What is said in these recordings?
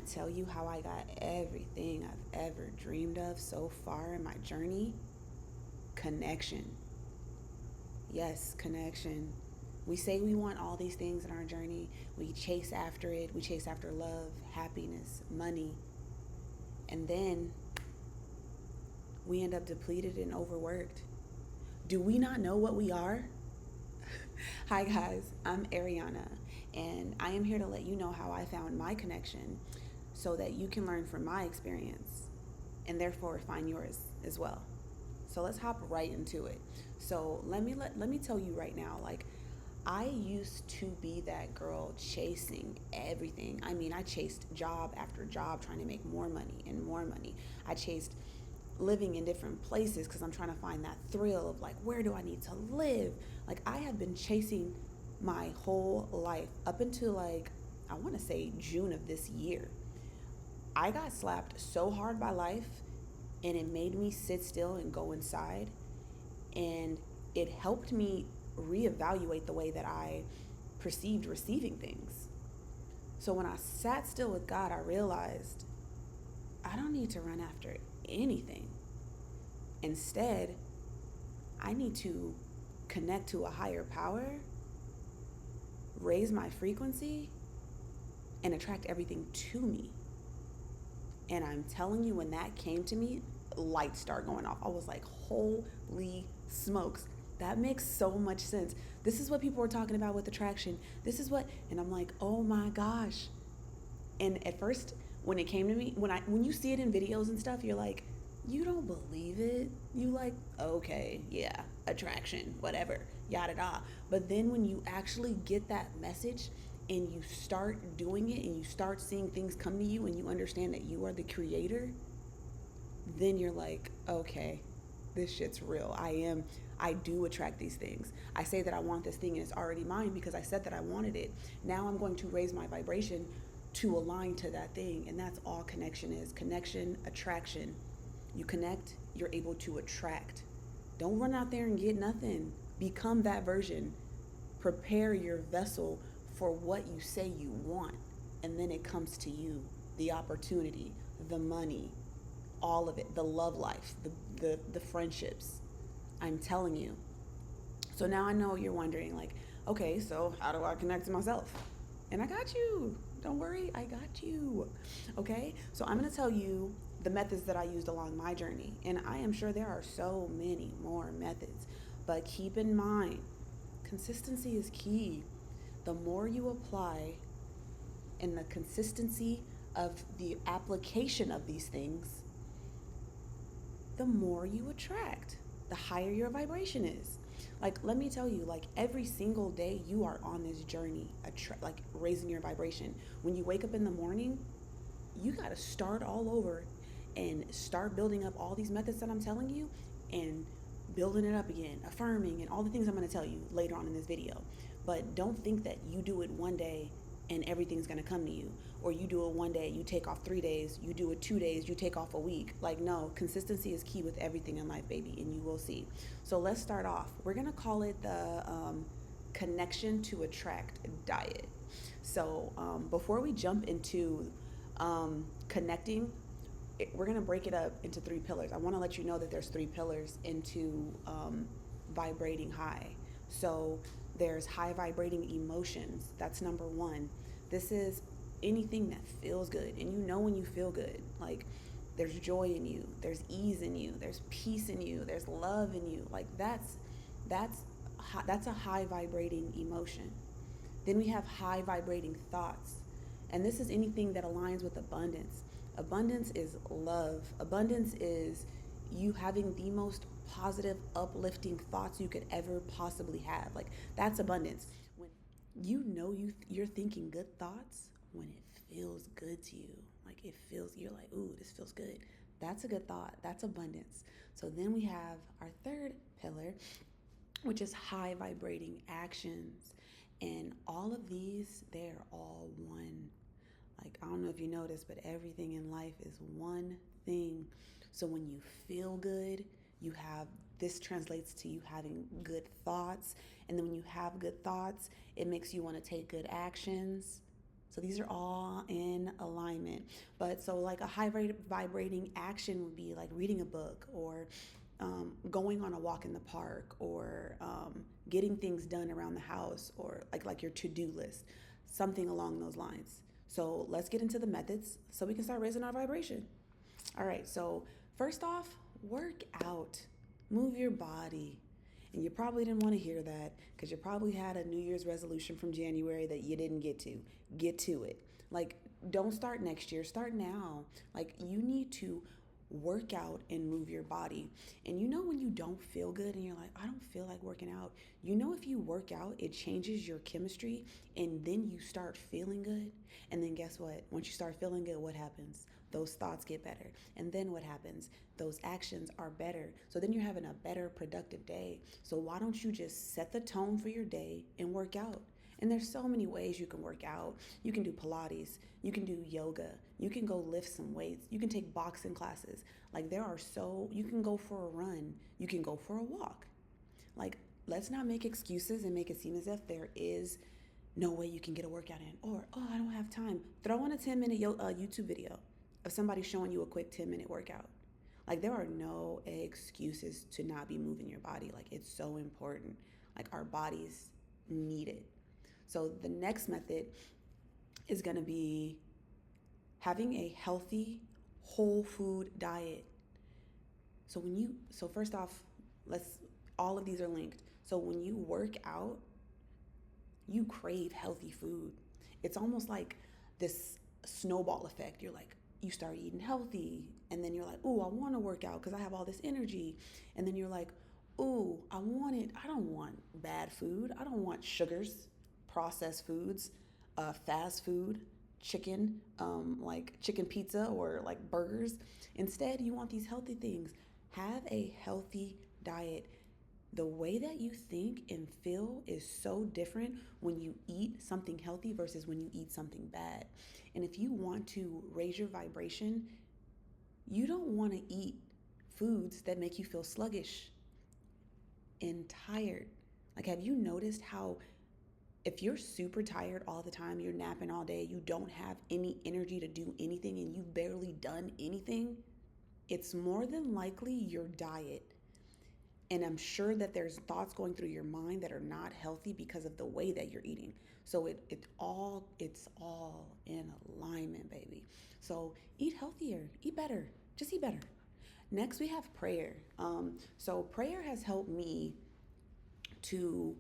tell you how I got everything I've ever dreamed of so far in my journey? Connection. Yes, connection. We say we want all these things in our journey. We chase after it. We chase after love, happiness, money. And then we end up depleted and overworked. Do we not know what we are? Hi, guys. I'm Ariana, and I am here to let you know how I found my connection so that you can learn from my experience and therefore find yours as well. So let's hop right into it. So let me tell you right now, like, I used to be that girl chasing everything. I mean, I chased job after job trying to make more money and more money. I chased living in different places because I'm trying to find that thrill of like, where do I need to live? Like, I have been chasing my whole life up until like, I want to say June of this year. I got slapped so hard by life, and it made me sit still and go inside, and it helped me reevaluate the way that I perceived receiving things. So when I sat still with God, I realized I don't need to run after anything. Instead, I need to connect to a higher power, raise my frequency, and attract everything to me. And I'm telling you, when that came to me, lights start going off. I was like, holy smokes, that makes so much sense. This is what people were talking about with attraction. This is what, and I'm like, oh my gosh. And at first, when it came to me, when you see it in videos and stuff, you're like, you don't believe it. You like, okay, yeah, attraction, whatever, yada da. But then when you actually get that message and you start doing it and you start seeing things come to you and you understand that you are the creator, then you're like, okay, this shit's real. I do attract these things. I say that I want this thing and it's already mine because I said that I wanted it. Now I'm going to raise my vibration to align to that thing. And that's all connection is. Connection, attraction. You connect, you're able to attract. Don't run out there and get nothing. Become that version. Prepare your vessel for what you say you want. And then it comes to you. The opportunity, the money, all of it, the love life, the friendships. I'm telling you. So now I know you're wondering, like, okay, so how do I connect to myself? And I got you. Don't worry, I got you. Okay? So I'm going to tell you the methods that I used along my journey. And I am sure there are so many more methods. But keep in mind, consistency is key. The more you apply and the consistency of the application of these things, the more you attract, the higher your vibration is. Like, let me tell you, like, every single day you are on this journey, like raising your vibration. When you wake up in the morning, you got to start all over and start building up all these methods that I'm telling you and building it up again, affirming, and all the things I'm going to tell you later on in this video. But don't think that you do it one day and everything's going to come to you, or you do it one day, you take off 3 days, you do it 2 days, you take off a week. Like, no, consistency is key with everything in life, baby, and you will see. So let's start off. We're going to call it the connection to attract diet. So before we jump into connecting, we're going to break it up into 3 pillars. I want to let you know that there's 3 pillars into vibrating high. So there's high vibrating emotions. That's number 1. This is anything that feels good. And you know when you feel good, like, there's joy in you, there's ease in you, there's peace in you, there's love in you. Like, that's a high vibrating emotion. Then we have high vibrating thoughts. And this is anything that aligns with abundance. Abundance is love. Abundance is you having the most positive, uplifting thoughts you could ever possibly have. Like, that's abundance. When you know you're thinking good thoughts, when it feels good to you, like it feels, you're like, ooh, this feels good. That's a good thought. That's abundance. So then we have our 3rd pillar, which is high vibrating actions. And all of these, they're all one. Like, I don't know if you noticed, but everything in life is one thing. So when you feel good, you have, this translates to you having good thoughts. And then when you have good thoughts, it makes you want to take good actions. So these are all in alignment. But so like a vibrating action would be like reading a book, or going on a walk in the park, or getting things done around the house, or like your to-do list, something along those lines. So let's get into the methods so we can start raising our vibration. All right, so first off, work out, move your body. And you probably didn't want to hear that because you probably had a New Year's resolution from January that you didn't get to. Get to it. Like, don't start next year, start now. Like, you need to work out and move your body. And you know, when you don't feel good and you're like, I don't feel like working out, you know, if you work out, it changes your chemistry and then you start feeling good. And then guess what? Once you start feeling good, what happens? Those thoughts get better. And then what happens? Those actions are better. So then you're having a better, productive day. So why don't you just set the tone for your day and work out? And there's so many ways you can work out. You can do Pilates, you can do yoga, you can go lift some weights, you can take boxing classes. Like, you can go for a run, you can go for a walk. Like, let's not make excuses and make it seem as if there is no way you can get a workout in. Or, oh, I don't have time. Throw on a 10-minute YouTube video of somebody showing you a quick 10-minute workout. Like, there are no excuses to not be moving your body. Like, it's so important. Like, our bodies need it. So the next method is going to be having a healthy whole food diet. So first off, all of these are linked. So when you work out, you crave healthy food. It's almost like this snowball effect. You're like, you start eating healthy, and then you're like, ooh, I want to work out because I have all this energy. And then you're like, ooh, I don't want bad food. I don't want sugars, processed foods, fast food, chicken, like chicken pizza or like burgers. Instead, you want these healthy things. Have a healthy diet. The way that you think and feel is so different when you eat something healthy versus when you eat something bad. And if you want to raise your vibration, you don't want to eat foods that make you feel sluggish and tired. Like, have you noticed how if you're super tired all the time, you're napping all day, you don't have any energy to do anything, and you've barely done anything, it's more than likely your diet. And I'm sure that there's thoughts going through your mind that are not healthy because of the way that you're eating. So it's all in alignment, baby. So eat healthier, eat better, just eat better. Next, we have prayer. So prayer has helped me to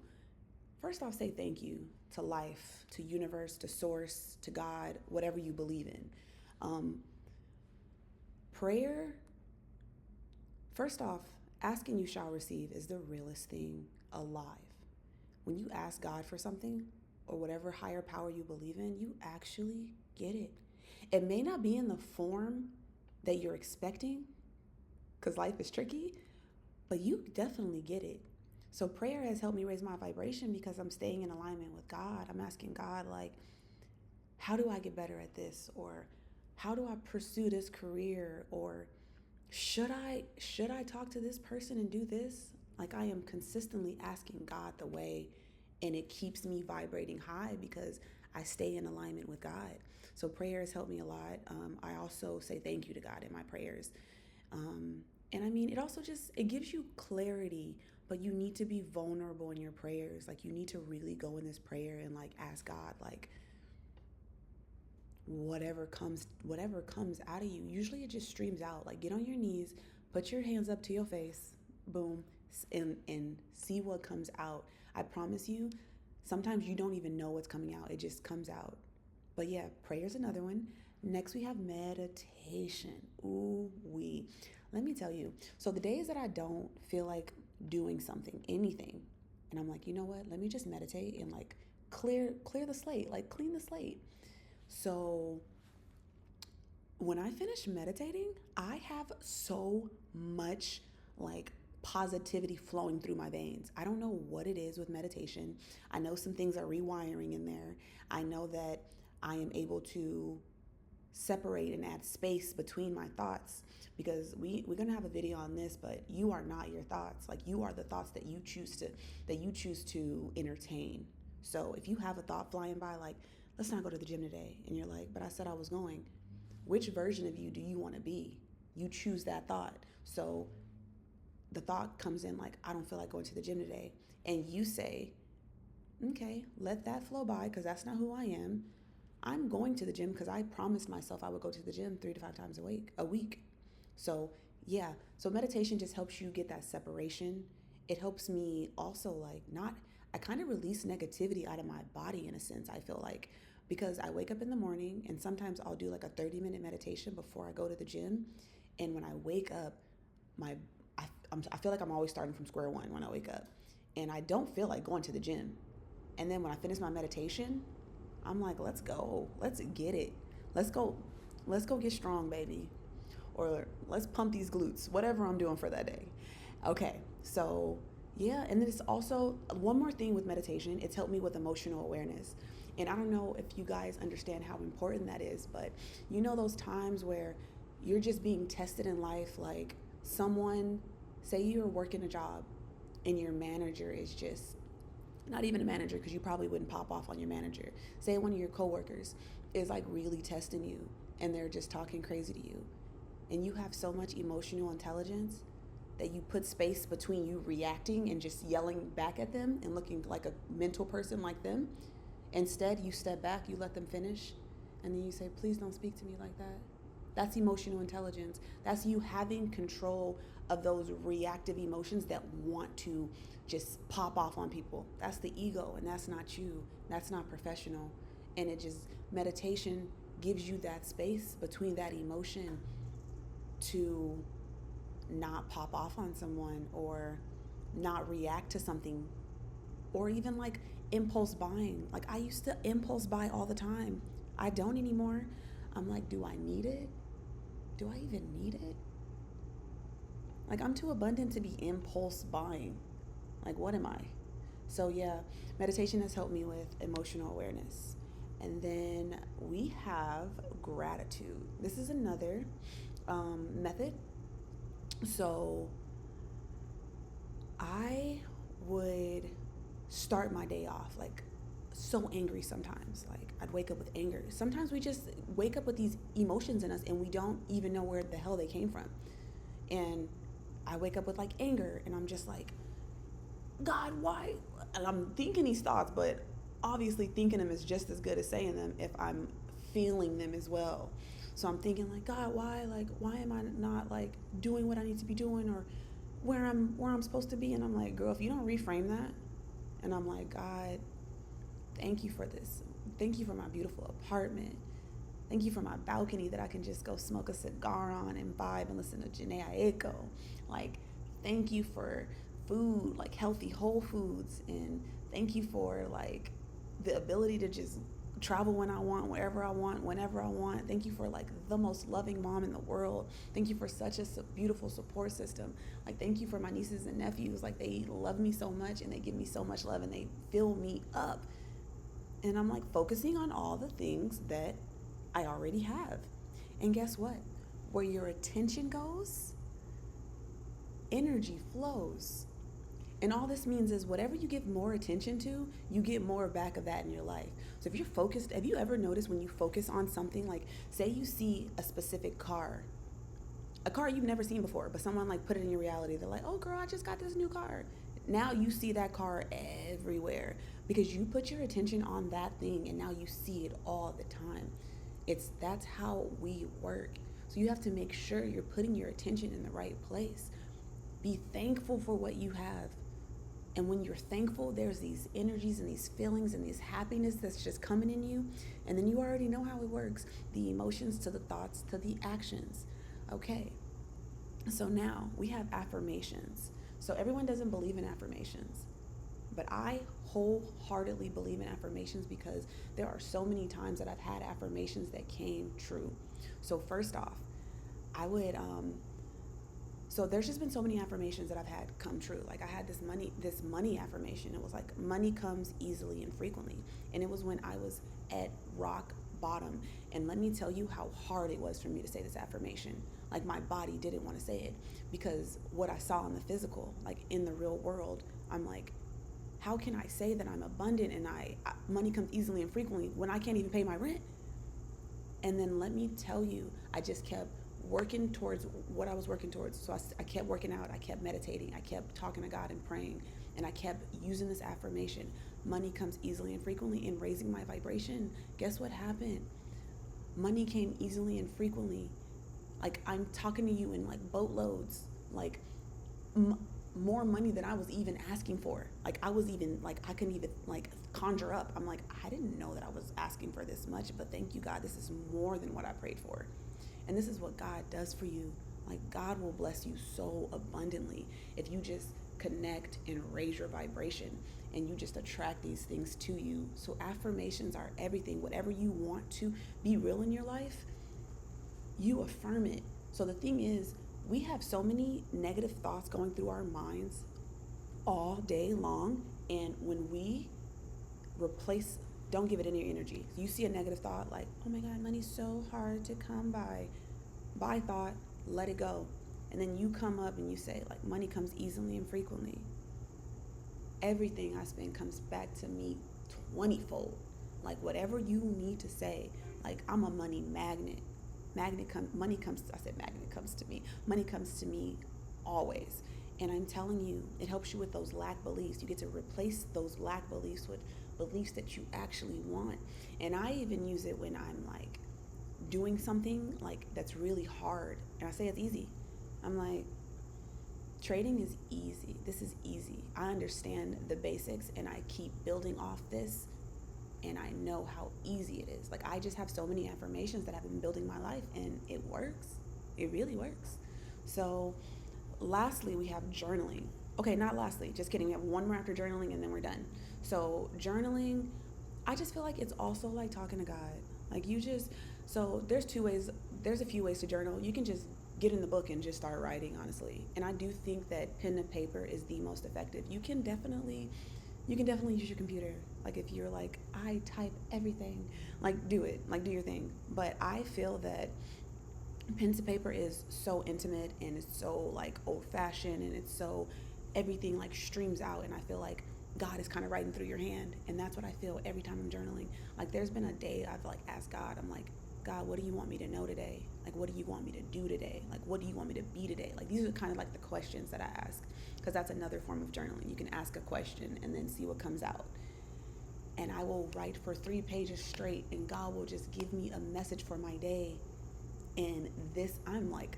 first off say thank you to life, to universe, to source, to God, whatever you believe in. Prayer, first off, asking you shall receive is the realest thing alive. When you ask God for something or whatever higher power you believe in, you actually get it. It may not be in the form that you're expecting because life is tricky, but you definitely get it. So prayer has helped me raise my vibration because I'm staying in alignment with God. I'm asking God, like, how do I get better at this? Or how do I pursue this career? Or should I talk to this person and do this? Like, I am consistently asking God the way, and it keeps me vibrating high because I stay in alignment with God. So prayer has helped me a lot. I also say thank you to God in my prayers. And I mean, it gives you clarity, but you need to be vulnerable in your prayers. Like, you need to really go in this prayer and like ask God, like, whatever comes out of you. Usually it just streams out. Like, get on your knees, put your hands up to your face, boom, and see what comes out. I promise you, sometimes you don't even know what's coming out. It just comes out. But yeah, prayer's another one. Next, we have meditation. Ooh, let me tell you. So the days that I don't feel like doing something, anything, and I'm like, you know what? Let me just meditate and like clear the slate, like clean the slate. So when I finish meditating, I have so much like positivity flowing through my veins. I don't know what it is with meditation. I know some things are rewiring in there. I know that I am able to separate and add space between my thoughts, because we're gonna have a video on this, but you are not your thoughts. Like, you are the thoughts that you choose to entertain. So if you have a thought flying by like, let's not go to the gym today, and you're like, but I said I was going, Which version of you do you want to be? You choose that thought. So the thought comes in like, I don't feel like going to the gym today. And you say, okay, let that flow by because that's not who I am. I'm going to the gym because I promised myself I would go to the gym 3 to 5 times a week. So yeah, so meditation just helps you get that separation. It helps me also like not, I kind of release negativity out of my body in a sense, I feel like, because I wake up in the morning and sometimes I'll do like a 30-minute meditation before I go to the gym. And when I wake up, my I feel like I'm always starting from square one when I wake up, and I don't feel like going to the gym. And then when I finish my meditation, I'm like, let's go, let's get it, let's go get strong, baby, or let's pump these glutes, whatever I'm doing for that day. Okay, so yeah, and then it's also one more thing with meditation. It's helped me with emotional awareness, and I don't know if you guys understand how important that is, but you know those times where you're just being tested in life, like someone, say you're working a job and your manager is just not even a manager because you probably wouldn't pop off on your manager. Say one of your coworkers is like really testing you and they're just talking crazy to you. And you have so much emotional intelligence that you put space between you reacting and just yelling back at them and looking like a mental person like them. Instead, you step back, you let them finish, and then you say, please don't speak to me like that. That's emotional intelligence. That's you having control of those reactive emotions that want to just pop off on people. That's the ego, and that's not you. That's not professional. And it just, meditation gives you that space between that emotion to not pop off on someone or not react to something, or even like impulse buying. Like I used to impulse buy all the time. I don't anymore. I'm like, do I need it? Do I even need it? Like I'm too abundant to be impulse buying. Like what am I? So yeah, meditation has helped me with emotional awareness. And then we have gratitude. This is another method. So I would start my day off like so angry sometimes. Like I'd wake up with anger. Sometimes we just wake up with these emotions in us and we don't even know where the hell they came from. And I wake up with like anger and I'm just like, God, why? And I'm thinking these thoughts, but obviously thinking them is just as good as saying them if I'm feeling them as well. So I'm thinking like, God, why? Like, why am I not like doing what I need to be doing or where I'm supposed to be? And I'm like, girl, if you don't reframe that, and I'm like, God, thank you for this. Thank you for my beautiful apartment. Thank you for my balcony that I can just go smoke a cigar on and vibe and listen to Jhené Aiko. Like, thank you for food, like healthy whole foods. And thank you for like the ability to just travel when I want, wherever I want, whenever I want. Thank you for like the most loving mom in the world. Thank you for such a beautiful support system. Like, thank you for my nieces and nephews. Like, they love me so much and they give me so much love and they fill me up. And I'm like focusing on all the things that I already have. And guess what? Where your attention goes, energy flows. And all this means is whatever you give more attention to, you get more back of that in your life. So if you're focused, have you ever noticed when you focus on something, like say you see a specific car, a car you've never seen before, but someone like put it in your reality. They're like, oh girl, I just got this new car. Now you see that car everywhere because you put your attention on that thing and now you see it all the time. That's how we work. So you have to make sure you're putting your attention in the right place. Be thankful for what you have. And when you're thankful, there's these energies and these feelings and this happiness that's just coming in you. And then you already know how it works. The emotions to the thoughts to the actions. Okay. So now we have affirmations. So everyone doesn't believe in affirmations, but I wholeheartedly believe in affirmations because there are so many times that I've had affirmations that came true. So first off, I would so there's just been so many affirmations that I've had come true. Like I had this money affirmation. It was like money comes easily and frequently. And it was when I was at rock bottom. And let me tell you how hard it was for me to say this affirmation. Like my body didn't want to say it because what I saw in the physical, like in the real world, I'm like, how can I say that I'm abundant and money comes easily and frequently when I can't even pay my rent? And then let me tell you, I just kept working towards what I was working towards. So I kept working out, I kept meditating, I kept talking to God and praying, and I kept using this affirmation: money comes easily and frequently, and raising my vibration. Guess what happened? Money came easily and frequently. Like, I'm talking to you in like boatloads, like m- more money than I was even asking for. Like, I was even like, I couldn't even like conjure up. I'm like, I didn't know that I was asking for this much, but thank you, God. This is more than what I prayed for. And this is what God does for you. Like, God will bless you so abundantly if you just connect and raise your vibration, and you just attract these things to you. So affirmations are everything. Whatever you want to be real in your life, you affirm it. So the thing is, we have so many negative thoughts going through our minds all day long. And when we replace, don't give it any energy. You see a negative thought like, oh my God, money's so hard to come by thought, let it go. And then you come up and you say, like, money comes easily and frequently. Everything I spend comes back to me 20-fold. Like, whatever you need to say, like, I'm a money magnet. Money comes, I said magnet comes to me. Money comes to me always. And I'm telling you, it helps you with those lack beliefs. You get to replace those lack beliefs with beliefs that you actually want. And I even use it when I'm like doing something like that's really hard. And I say it's easy. I'm like, trading is easy. This is easy. I understand the basics, and I keep building off this, and I know how easy it is. Like, I just have so many affirmations that I've been building my life, and it works. It really works. So lastly, we have journaling. Okay, not lastly, just kidding. We have one more after journaling, and then we're done. So journaling, I just feel like it's also like talking to God. Like, you just, so there's two ways, there's a few ways to journal. You can just get in the book and just start writing, honestly. And I do think that pen and paper is the most effective. You can definitely use your computer. Like, if you're like, I type everything, like, do it, like, do your thing. But I feel that pen to paper is so intimate, and it's so like old fashioned, and it's so, everything like streams out, and I feel like God is kind of writing through your hand. And that's what I feel every time I'm journaling. Like, there's been a day I've like asked God, I'm like, God, what do you want me to know today? Like, what do you want me to do today? Like, what do you want me to be today? Like, these are kind of like the questions that I ask, because that's another form of journaling. You can ask a question and then see what comes out. And I will write for 3 pages straight, and God will just give me a message for my day. And this, I'm like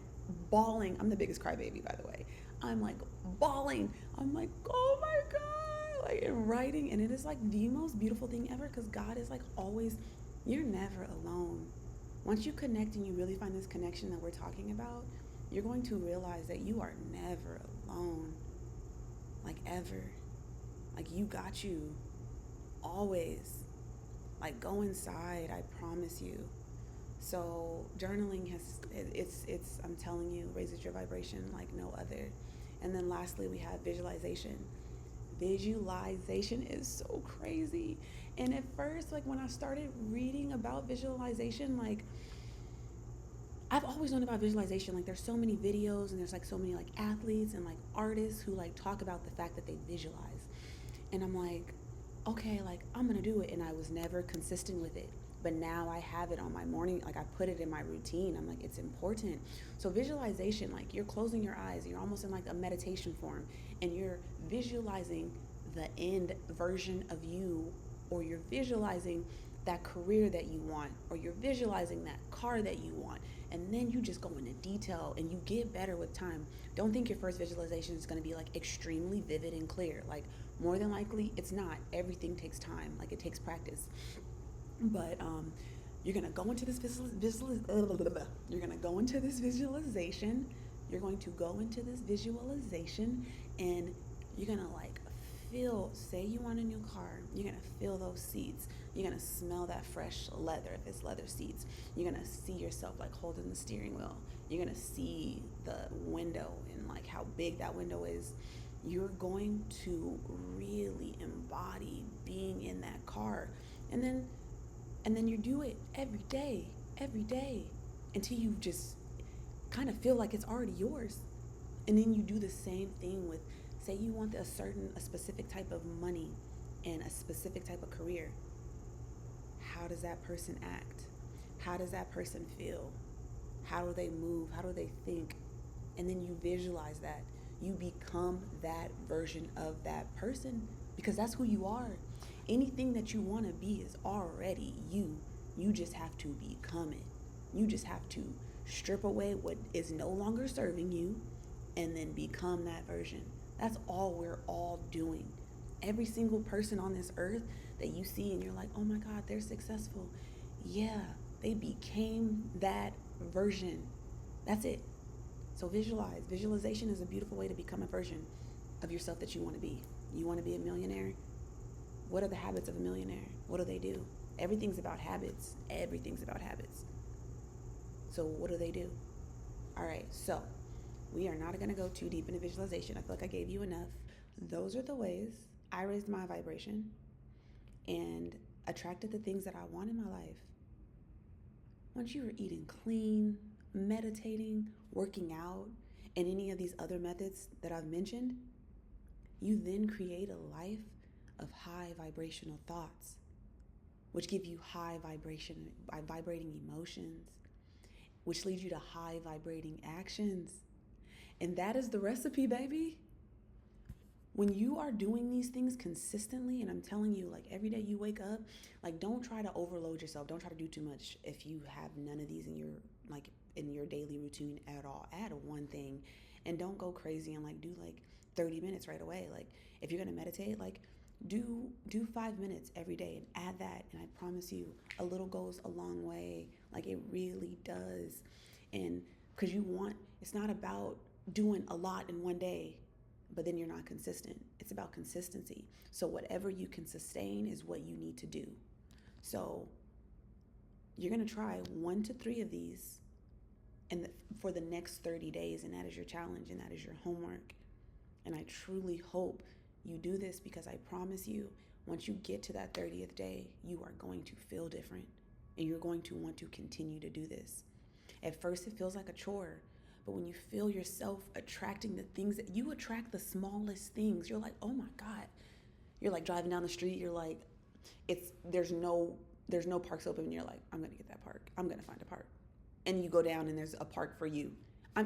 bawling. I'm the biggest crybaby, by the way. I'm like bawling. I'm like, oh my God, like, in writing. And it is like the most beautiful thing ever, because God is like always, you're never alone. Once you connect and you really find this connection that we're talking about, you're going to realize that you are never alone. Like, ever. Like, you got you always. Like, go inside, I promise you. So journaling it's I'm telling you, raises your vibration like no other. And then lastly, we have visualization. Visualization is so crazy. And at first, like, when I started reading about visualization, like, I've always known about visualization. Like, there's so many videos, and there's like so many like athletes and like artists who like talk about the fact that they visualize. And I'm like, okay, like, I'm gonna do it. And I was never consistent with it. But now I have it on my morning, like, I put it in my routine. I'm like, it's important. So visualization, like, you're closing your eyes, you're almost in like a meditation form, and you're visualizing the end version of you, or you're visualizing that career that you want, or you're visualizing that car that you want. And then you just go into detail, and you get better with time. Don't think your first visualization is going to be like extremely vivid and clear. Like, more than likely it's not. Everything takes time, like, it takes practice. But you're gonna go into this you're gonna go into this visualization. You're going to go into this visualization, and you're gonna like feel. Say you want a new car. You're gonna feel those seats. You're gonna smell that fresh leather if it's leather seats. You're gonna see yourself like holding the steering wheel. You're gonna see the window and like how big that window is. You're going to really embody being in that car, and then you do it every day, until you just kind of feel like it's already yours. And then you do the same thing with, say you want a specific type of money and a specific type of career. How does that person act? How does that person feel? How do they move? How do they think? And then you visualize that. You become that version of that person because that's who you are. Anything that you want to be is already you. You just have to become it. You just have to strip away what is no longer serving you and then become that version. That's all we're all doing. Every single person on this earth that you see and you're like, oh my God, they're successful. Yeah, they became that version. That's it. So visualize. Visualization is a beautiful way to become a version of yourself that you want to be. You want to be a millionaire? What are the habits of a millionaire? What do they do? Everything's about habits. Everything's about habits. So what do they do? All right, so we are not going to go too deep into visualization. I feel like I gave you enough. Those are the ways I raised my vibration and attracted the things that I want in my life. Once you are eating clean, meditating, working out, and any of these other methods that I've mentioned, you then create a life of high vibrational thoughts, which give you high vibrating emotions, which leads you to high vibrating actions. And that is the recipe, baby. When you are doing these things consistently, and I'm telling you, like every day you wake up, like don't try to overload yourself. Don't try to do too much if you have none of these in your daily routine at all. Add one thing and don't go crazy and like do like 30 minutes right away. Like if you're gonna meditate, like do 5 minutes every day and add that. And I promise you, a little goes a long way. Like it really does. And because it's not about doing a lot in one day, but then you're not consistent. It's about consistency. So whatever you can sustain is what you need to do. So you're going to try 1 to 3 of these for the next 30 days, and that is your challenge and that is your homework. And I truly hope you do this because I promise you, once you get to that 30th day, you are going to feel different and you're going to want to continue to do this. At first, it feels like a chore. But when you feel yourself attracting the things that you attract, the smallest things, you're like, oh my God. You're like driving down the street. You're like, there's no parks open. And you're like, I'm going to get that park. I'm going to find a park. And you go down and there's a park for you.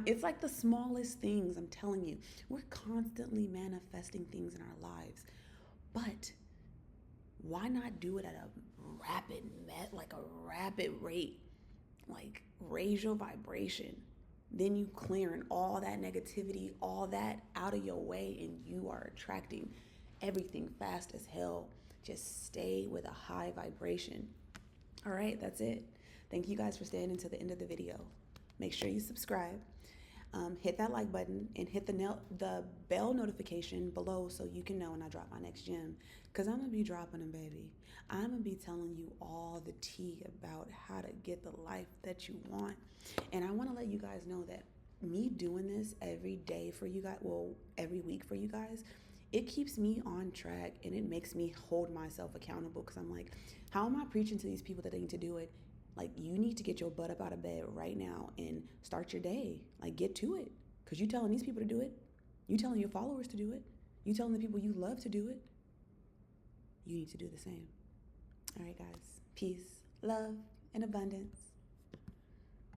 It's like the smallest things. I'm telling you, we're constantly manifesting things in our lives. But why not do it at a rapid rate? Like raise your vibration. Then you clearing all that negativity, all that out of your way, and you are attracting everything fast as hell. Just stay with a high vibration. All right, that's it. Thank you guys for staying until the end of the video. Make sure you subscribe. Hit that like button and hit the bell notification below so you can know when I drop my next gem. Because I'm going to be dropping them, baby. I'm going to be telling you all the tea about how to get the life that you want. And I want to let you guys know that me doing this every day for you guys, well, every week for you guys, it keeps me on track and it makes me hold myself accountable because I'm like, how am I preaching to these people that they need to do it? Like, you need to get your butt up out of bed right now and start your day. Like, get to it. Because you telling these people to do it. You telling your followers to do it. You telling the people you love to do it. You need to do the same. All right, guys. Peace, love, and abundance.